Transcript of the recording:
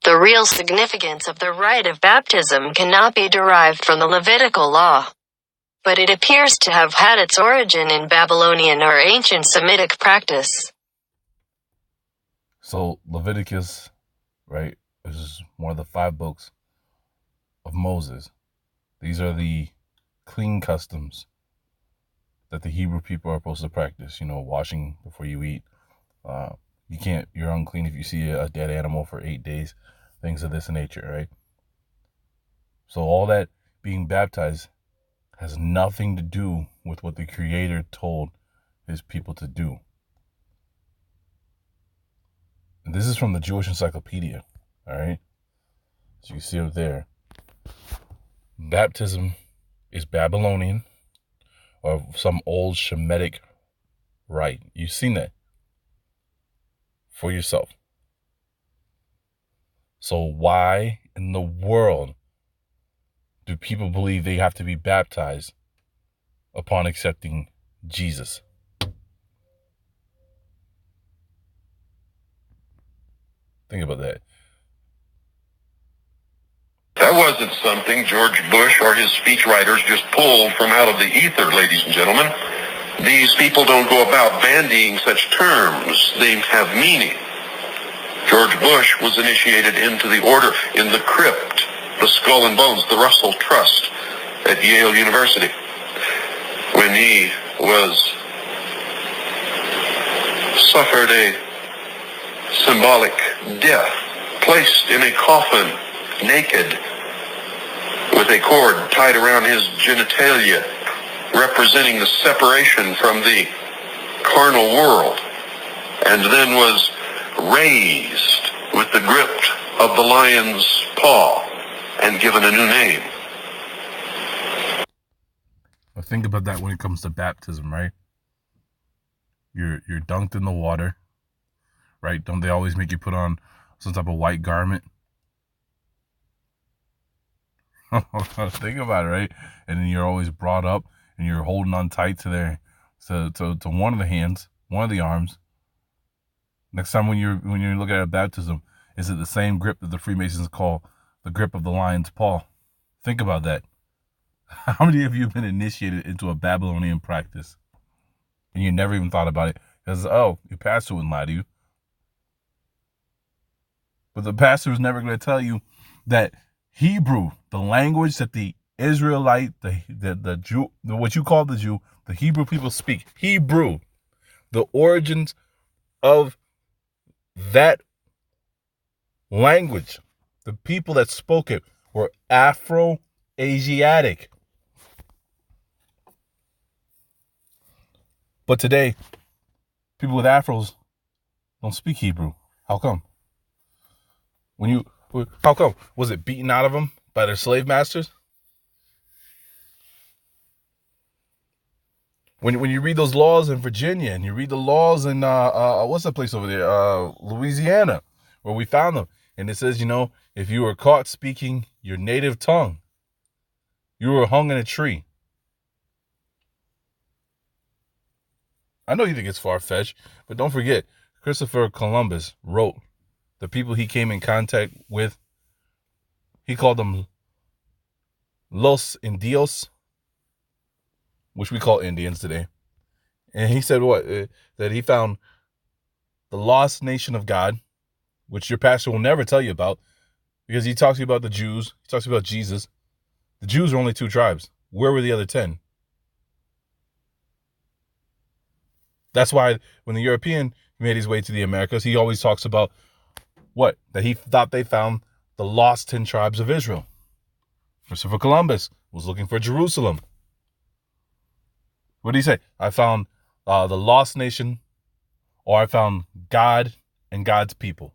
The real significance of the rite of baptism cannot be derived from the Levitical law, but it appears to have had its origin in Babylonian or ancient Semitic practice. So Leviticus, right, is one of the 5 books of Moses. These are the clean customs that the Hebrew people are supposed to practice. Washing before you eat. You're unclean if you see a dead animal for 8 days. Things of this nature, right? So all that being baptized has nothing to do with what the Creator told his people to do. And this is from the Jewish Encyclopedia, all right? So you see up there, baptism is Babylonian or some old Shemitic rite. You've seen that for yourself. So why in the world do people believe they have to be baptized upon accepting Jesus? Think about that. That wasn't something George Bush or his speechwriters just pulled from out of the ether, ladies and gentlemen. These people don't go about bandying such terms. They have meaning. George Bush was initiated into the order in the crypt, the Skull and Bones, the Russell Trust at Yale University, when he suffered a symbolic death, placed in a coffin, naked, with a cord tied around his genitalia, representing the separation from the carnal world, and then was raised with the grip of the lion's paw and given a new name. Well, think about that when it comes to baptism, right? You're dunked in the water, right? Don't they always make you put on some type of white garment? Think about it, right? And then you're always brought up and you're holding on tight to one of the hands, one of the arms. Next time when you're looking at a baptism, is it the same grip that the Freemasons call the grip of the lion's paw? Think about that. How many of you have been initiated into a Babylonian practice and you never even thought about it? Because, your pastor wouldn't lie to you. But the pastor is never going to tell you that Hebrew, the language that the Israelite, the Jew, what you call the Jew, the Hebrew people speak, Hebrew, the origins of that language, the people that spoke it were Afro-Asiatic. But today, people with afros don't speak Hebrew. How come? How come? Was it beaten out of them by their slave masters? When you read those laws in Virginia and you read the laws in what's that place over there, Louisiana, where we found them, and it says, if you were caught speaking your native tongue, you were hung in a tree. I know you think it's far-fetched, but don't forget, Christopher Columbus wrote the people he came in contact with. He called them Los Indios, which we call Indians today. And he said what? That he found the lost nation of God, which your pastor will never tell you about, because he talks to you about the Jews. He talks about Jesus. The Jews are only 2 tribes. Where were the other 10? That's why when the European made his way to the Americas, he always talks about what? That he thought they found the lost 10 tribes of Israel. Christopher Columbus was looking for Jerusalem. What did he say? I found the lost nation, or I found God and God's people.